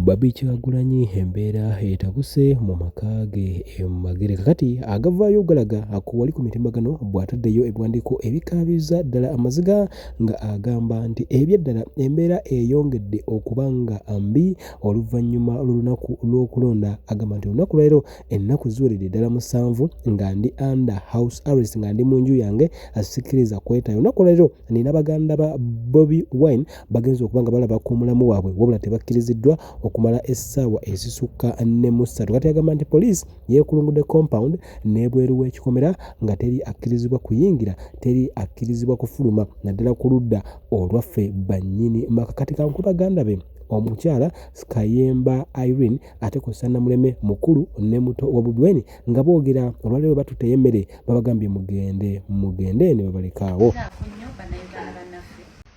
Bobby Kyagulanyi embeera etabuse mu maka ge Magere kakati agavaayo galaga wali ku mitimbagano bw'ataddeyo ebiwandiiko ebikaabiza ddala amaziga nga agamba nti eby'eddala embeera eyongedde okuba nga mbi oluvannyuma lw'olunaku lw'okulonda. Agamba nti olunaku lwaleero ennaku ziweredde ddala 7 nga ndi under house arrest nga ndi mu nju yange asikkiriza kwetayo. Olunaku lwaleero nina baganda ba Bobi Wine bagenze okuba nga balaba ku mulamu waabwe wabula tebakkiriziddwa okumala essaawa ezisukka 43. Kati agamba nti poliisi yeekulungudde compound n'ebweru w'ekikomera nga teri akkirizibwa kuyingira, teri akkirizibwa kufuluma naddala ku ludda olwaffe bannyini maka. Kati kanku baganda be omukyala Kayemba Irene ate ko Nnamuleme mukulu ne muto wa Bobi Wine nga boogera olwaleero batuteyo emmere babagambye mugende ne babalekaawo.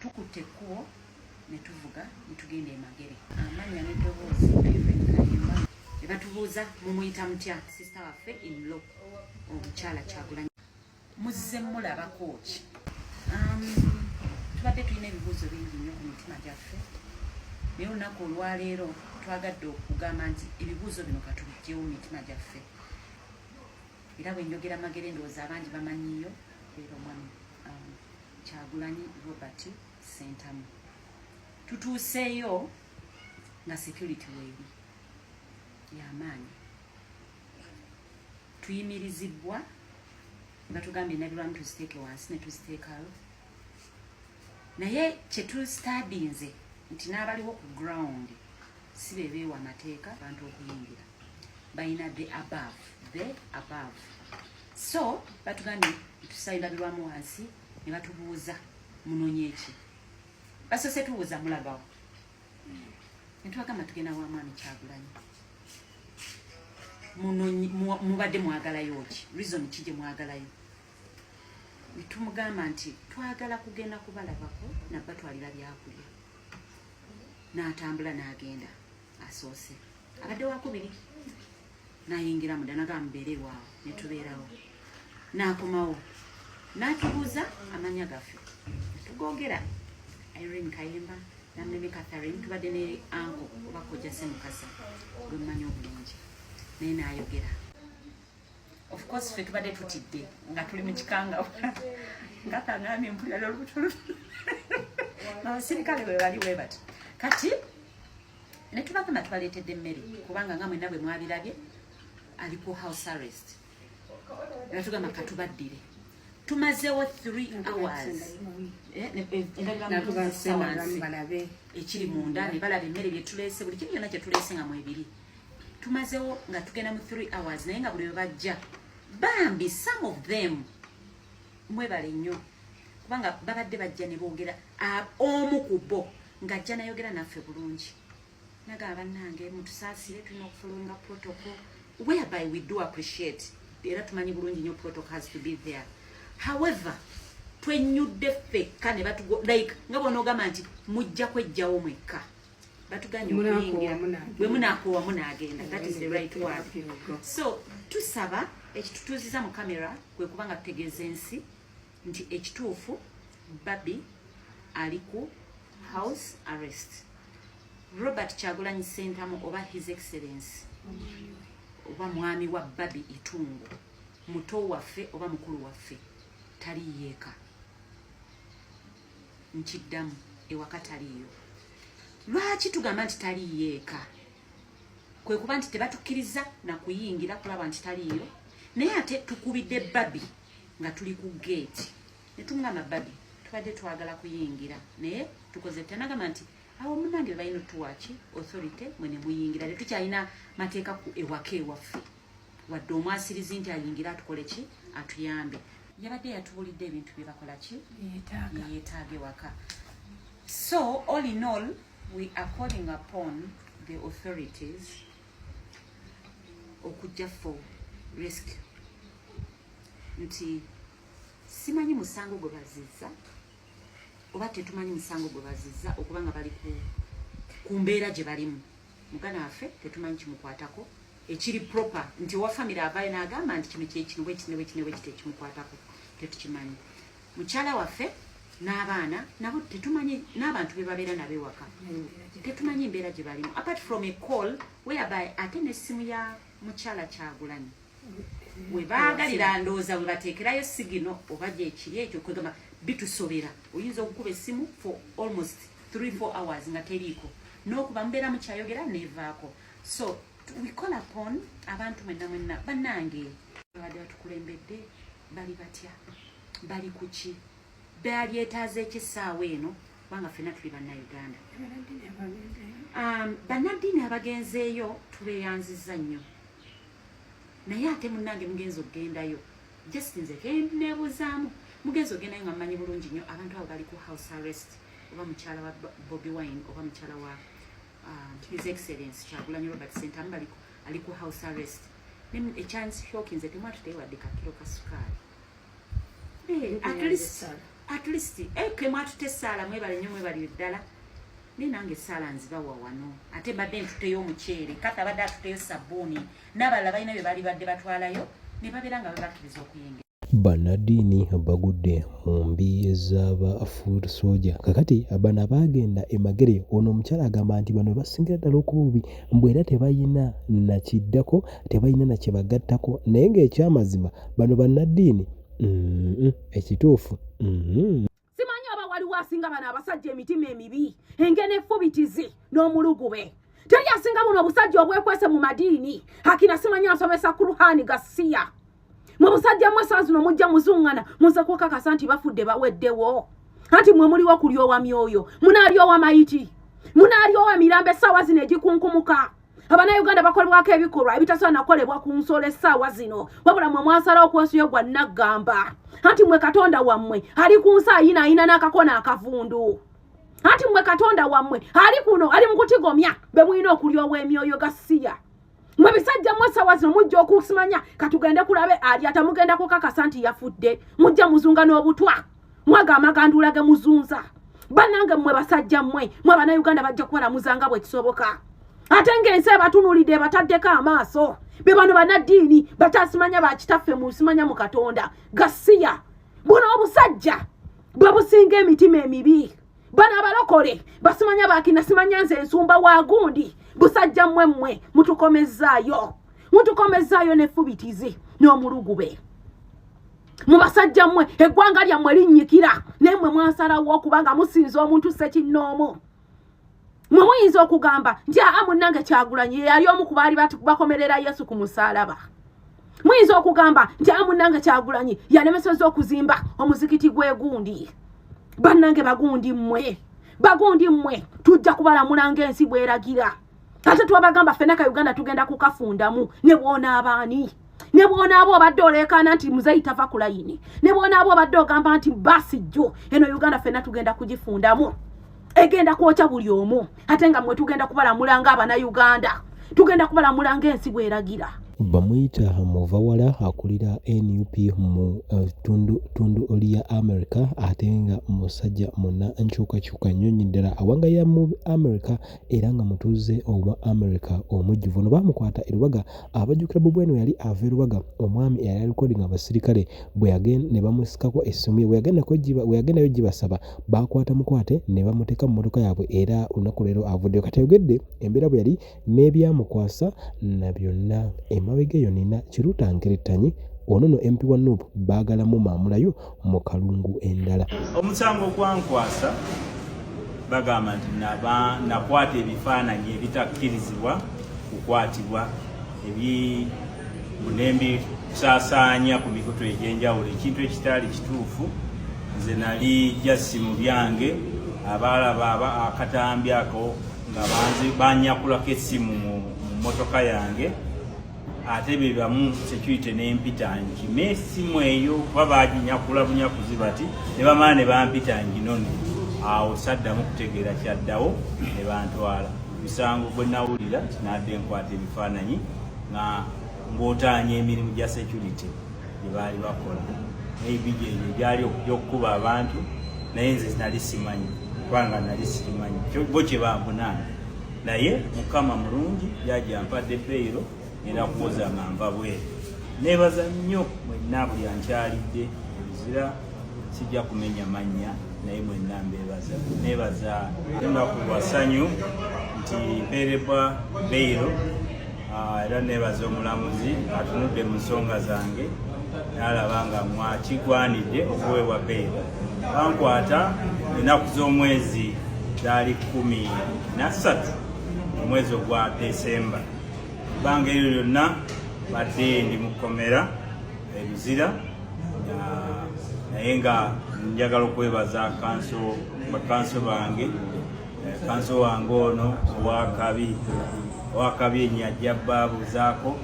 Tukutte ekkubo ne tuvuga ne tugenda e Magere. Amannya n'eddoboozi Irene Kayemba ne batubuuza mumuyita mutya sisita waffe in-law omukyala Kyagulanyi. Muzze mulabako ki? Tubadde tulina ebibuuzo bingi nnyo ku mitima gyaffe naye olunaku olwaleero twagadde okugamba nti ebibuuzo bino katubiggyewo mu mitima gyaffe era bwe njogera Magere ndowooza abangi bamanyiyo leero mwami Kyagulanyi Robert Ssentamu. Tutuuseeyo nga security weeri y'amaanyi, tuyimirizibwa nga tugambye nabirwamu tuziteeke wansi ne tuziteekayo, naye kye tusitadinze nti n'abaliwo ku ground si be beewa amateeka abantu okuyingira, balina the above. So batugambye tusayira birwamu wansi ne batubuuza munoonye ki. Basoose tubuuza mulagawo ne tubagamba tugenda wa mwami Kyagulanyi mubadde mwagalayo ki, reason ki gye mwagalayo. Ne tumugamba nti twagala kugenda kubalabako nabbatwalira byakulya. N'atambula n'agenda asoose abadde wakubiri n'ayingira munda n'agamba mubeere waawo ne tubeerawo n'akomawo n'atubuuza amannya gaffe tugogera Irene Kayemba Nnamuleme Catherine tubadde ne anko oba kojja Ssemukasa gwe mmanyi obulungi naye n'ayogera. Of course ffe tubadde tutidde nga tuli mu kikanga nga kangambye mpulira lw'olutulu n'abasirikale bwe bali bwe bati. Kati ne tubagamba tubaleetedde emmere kubanga nga mwenna bwe mwabirabye ali ku house arrest. Ne tugamba katubaddire. Tumazeewo 3 hours ekiri munda ne balaba emmere bye tuleese buli kimu kyonna kye tuleese nga mwebiri. Tumazeewo nga tugenda mu 3 hours naye nga buli we bajja bambi some of them mwebale nnyo kubanga babadde bajja ne boogera omu ku bo ng'ajja nayogera naffe bulungi nagamba bannange mutusaasire tulina okufollowinga protocol whereby we do appreciate era tumanyi bulungi nnyo protocol has to be there. However twenyudde ffekka ne like nga bonoogamba nti mujja kwejjawo mwekka batuganye okuyingira bwe munaakoowa munaagenda. That is the right word. So tusaba ekitutuuziza mu kamera kwe kubanga tutegeeza ensi nti ekituufu Bobby ali ku house arrest. Robert Kyagulanyi Ssentamu oba His Excellency oba mwami wa Bobby Itungo muto waffe oba mukulu waffe tali yeeka. Nkiddamu ewaka taliyo. Lwaki tugamba nti tali yeeka? Kwe kuba nti tebatukkiriza na kuyingira kulaba nti taliyo naye ate tukubidde Bobby nga tuli ku gate ne tumugamba Bobby tubadde twagala kuyingira naye tukoze tenagamba nti awo munange balina tuwaki authority mwene muyingira tetukyalina mateeka ku ewaka ewaffe wadde omwasirizi nti ayingira atukole ki atuyambe. Yabadde yatubulidde ebintu bye bakola ki yeetaaga ewaka. So all in all we are calling upon the authorities okujja for rescue. Nti simanyi musango gwe bazizza oba tetumanyi musango gwe bazizza okuba nga bali ku mbeera gye balimu. Muganda waffe tetumanyi kimukwatako ekiri proper nti wa family avaayo n'agamba nti kino kyekino bwekino ekimukwatako tetukimanyi. Mukyala waffe n'abaana nabo tetumanyi n'abantu be babeera nabe waka tetumanyi embeera gye balimu apart from a call whereby ate n'essimu ya mukyala Kyagulanyi we baagalira ndowooza bwe bateekerayo sigino oba gyekiri ekyo kwegamba bitusobera oyinza okukuba essimu for almost 3-4 hours nga teriiko n'okuba mubeera mukyayogera neevaako so we call upon abantu mwenna bannange babadde batukulembedde bali batya bali kuki balyetaaza ekisaawa eno kubanga ffenna tuli bannayuganda bannaddiini abagenzeeyo tubeeyanzizza nnyo naye ate munnange mugenzi okugendayo just nze neebuzaamu mugenzi ogendayo nga mmanyi bulungi nnyo abantu abo bali ku house arrest oba mukyala wa Bobi Wine oba mukyala wa His Excellency Kyagulanyi Robert Ssentamu ali ku house arrest ekyanshokinze temwatuteyo wadde kakiro ka sukaali at least kemwatute essaala mwebale nnyo mwebali ddala naye nange essaala nzibawa wano ate badde ntuteyo omuceere kata badde atuteyo sabbuuni n'abalala balina bye bali badde batwalayo ne babeera nga babakkiriza okuyingira. Bannaddiini bagudde mu mbi z'aba foot soldier kakati bano abaagenda emagere ono omukyala agamba nti bano basingira ddala okuba bubi mbwera tebayina nakiddako tebayina nakibagattako naye ng'ekyamazima bano bannaddiini ekituufu simanyi oba waliwo asinga bano abasajja emitima emibi engene effubitizi n'omulugube teri asinga buno obusajja obwekwese mu madiini akina simanyi asomesa Kuruhani Gasiya mu busajja mmwe saa zino mujja muzuŋŋana muze kukakasa nti bafudde baweddewo anti mwe muliwo kulyowa myoyo munaalyowa mayiti munaalyowa mirambo essaawa zino egikunkumuka Abannayuganda bakolebwako ebikolwa ebitasaana nakolebwa ku nsolo essaawa zino wabula mwe mwasalawo okwesuyo gwa naggamba anti mwe Katonda wammwe ali ku nsi ayina n'akakona akavundu anti mwe Katonda wammwe ali kuno ali mu kutigomya be mulina okulyowa emyoyo Gasiya mwe bisajja mmwe essaawa zino mujja okusimanya katugende kulabe ali atamugenda kukakasa nti yafudde mujja muzunga n'obutwa mwaga amagandula ge muzunza bannange mmwe basajja mmwe Abannayuganda bajja kubalamuzanga bwe kisoboka ate ng'ensi ebatunulidde bataddeko amaaso be bano bannaddiini bataasimanya bakitaffe mu simanya mu Katonda Gasiya buno obusajja bwe businga emitima emibi bano abalokole basimanya bakina simanya nze ensumba wa gundi busajja mmwe mutukomezaayo n'effubitizi n'omulugube mu basajja mmwe eggwanga lyammwe linnyikira naye mmwe mwasalawo okubanga musinza omuntu ssekinnoomu mwe muyinza okugamba nti munnange Kyagulanyi yali omu ku baali bakomerera Yesu ku musaalaba muyinza okugamba nti munnange Kyagulanyi yalemesezza okuzimba omuzikiti gw'egundi bannange bagundi mmwe tujja kubalamula ng'ensi bweragira ate twabagamba ffenna Uganda tugenda kukafundamu ne bwona abaani ne bwona abo obadde oleekaana nti muzeeyi tava ku layini ne bwona abo obadde ogamba nti baasi jjo eno Uganda ffenna tugenda kugifundamu egenda kwokya buli omu ate nga mmwe tugenda kubalamula ng'Abannayuganda tugenda kubalamula ng'ensi bweragira. Bamuyita Muvawala akulira NUP mu tundu lya America ate nga musajja muna nkyukakyuka nnyonyi ddala awangaya mu America era nga mutuuze owa America omujjuvu no bamukwata erubaga abajjukira Bobi Wine yali ava erubaga omwami eyali alikodinga abasirikale bwe yagenda ne bamusikako essimu ye bwe yagendayo gibasaba bakwata mukwate ne bamuteeka mu mmotoka yaabwe era olunaku leero avuddeyo katayogedde embeera bwe yali n'ebyamukwasa na byonna emabega eyo nina kirutangerettanyi ono no MP wa Nuupu baagalamu maamulayo mu kalungu endala. Omusango gwankwasa bagamba nti nakwata ebifaananyi ebitakkirizibwa kukwatibwa ebibunembi saasaanya ku mikutu egy'enjawulo ekintu ekitaali kituufu nze nali jasi mu byange abalaba akatambi ako nga banyakulako essimu mu mmotoka yange ate be bamu security n'empita nkime essimu eyo babaginyakula bunyakuzi bati ne bamala ne bampita nginono awo saddamu kutegeera kyaddawo ne bantwala misango gwe nawulira tinadde nkwata ebifaananyi nga ng'otaanya emirimu gya security gye baali bakola naibigi ebyo byali okkuba abantu naye nze nali simanyi kubanga nali simanyi bo kye bambunaana naye Mukama mulungi yajampadde peyiro era kuwoza manva bwe nebaza nnyo mwenna buli ankyalidde ebizira sijja kumenya mannya naye mwenna nebaza lunaku lwa ssanyu nti mpeerebwa beiro era nebaza omulamuzi atunudde mu nsonga zange n'alaba nga kigwanidde okuweebwa beiro. Bankwata ennaku z'omwezi zaali 13 omwezi ogwa Desemba. Ebbanga eryo lyonna badde ndi mu kkomera Luzira, naye nga njagala okwebaza bakanso bange, kanso wange ono owakabi ennyajja baabuzaako,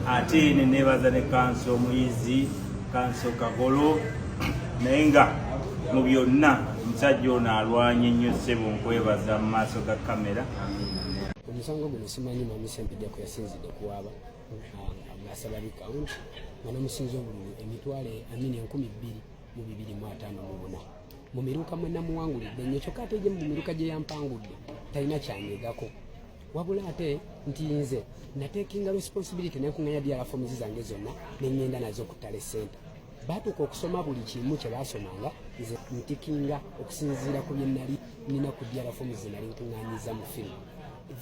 ate ne nebaza ne kanso Muyizi, kanso Kagolo, naye nga mu byonna omusajja ono alwanye ennyo ssebo nkwebaza mu maaso ga kamera. Omusango guno simanyi Mami Sempijjako yasinzidde kuwaaba asaba bikawunti nga n'omusinzi obululu emitwalo 22,254 mu miruka mwe namuwangulidde nnyo, kyokka ate gye mu miruka gye yampangudde talina kyanyegako, wabula ate nti nze nateekinga responsibility nenkuŋŋanya DRA forms zange zonna neŋŋenda nazo ku ttale center. Baatuuka okusoma buli kimu kye baasomanga, nze ntikinga okusinziira ku bye nali nina ku DRA forms ze nali nkuŋŋaanyiza mu firimu.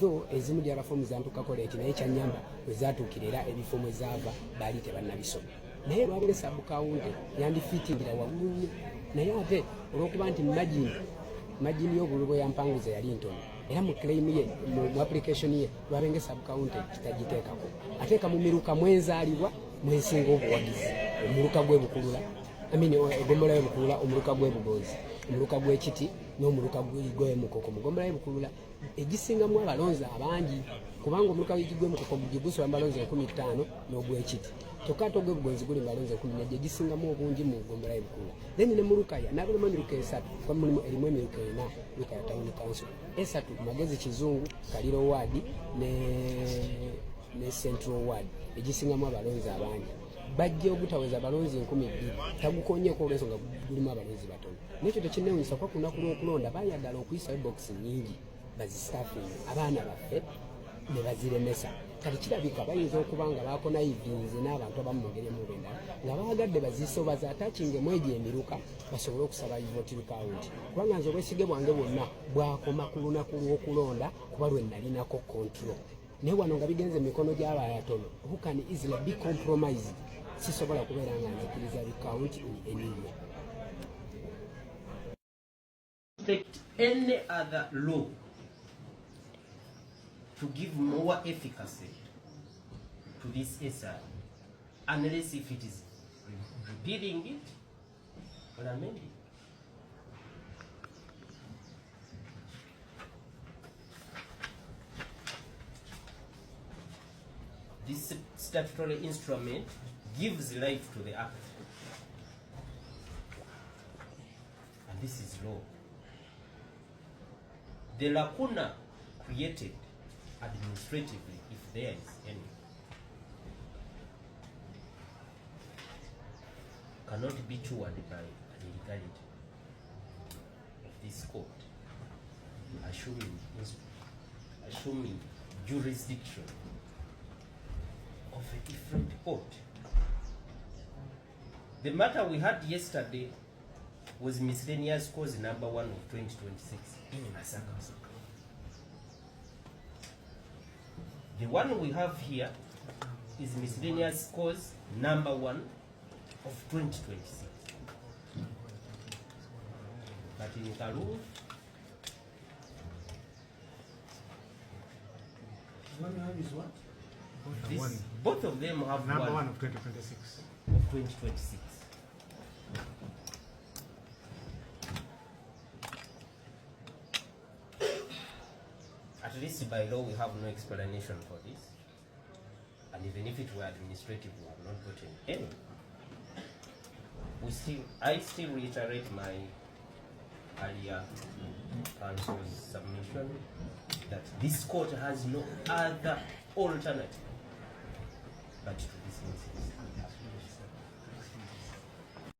Though ezimu DRA forms zantukako leeti, naye kyanyamba bwe zaatuukira era ebifo mwe zaava baali tebannabisoma. Naye lwabire sabukawunti yandifitingira waggulu nnyo, naye ate olw'okuba nti magini y'obululu bwe yampanguza yali ntono, era mu claim ye mu application ye lwabenge sabukawunti kitagiteekako, ateeka mu miruka mwenzaalibwa mwensinga obuwagizi, omuluka gw'ebukulula egombola y'ebukulula, omuluka gw'ebugonzi, omuluka gw'ekiti n'omuluka gw'emukoko. Mugombola y'ebukulula egisingamu abalonzi abangi, kubanga omuluka gw'emukoko gugusula mu balonzi 15 n'ogw'ekiti, kyokka ate ogw'ebugonzi guli mu balonzi 14 egisingamu obungi mu gombola y'ebukulula. Then ne mulukaya n'abalimu emiruka 3 kuba erimu emiruka 4, Lukaya Town Council 3, Magezi Kizungu, Kaliro Ward ne Central Ward egisingamu abalonzi abangi. Bajja ogutaweza abalonzi 12,000 tagukonyeko olw'ensonga gulimu abalonzi batono. Nekyo tekinnewunyisa kuba ku lunaku lw'okulonda baayagala okuyisayo bokisi nnyingi bazistafing abaana baffe ne baziremesa. Kati kirabika bayinza okuba nga baakonayivinze n'abantu abamu mu ngeri emu oba endala nga baagadde baziiso bazaatachingemu egyo emiruka basobole okusaba vote kawunti, kubanga nze obwesige bwange bwonna bwakoma ku lunaku lw'okulonda kuba lwe nalinako control. Naye wano nga bigenze mikono gy'abayatono, who can easily be compromised, sisobola kubeera nga nzikiriza bikawunti anymore. Any other law to give more efficacy to this SR, unless if it is repealing it or amending. This statutory instrument gives life to the act, and this is law. The lacuna created administratively, if there is any, cannot be cured by an illegality of this court, assuming jurisdiction of a different court. The matter we had yesterday was miscellaneous cause number 1 of 2026 in Masaka. The one we have here is miscellaneous cause number 1 of 2026. But in Karoo, one you have is what? Both of them have number 1 of 2026. Of 2026. At least by law we have no explanation for this, and even if it were administrative, we have not gotten any. I still reiterate my earlier council's submission that this court has no other alternative but to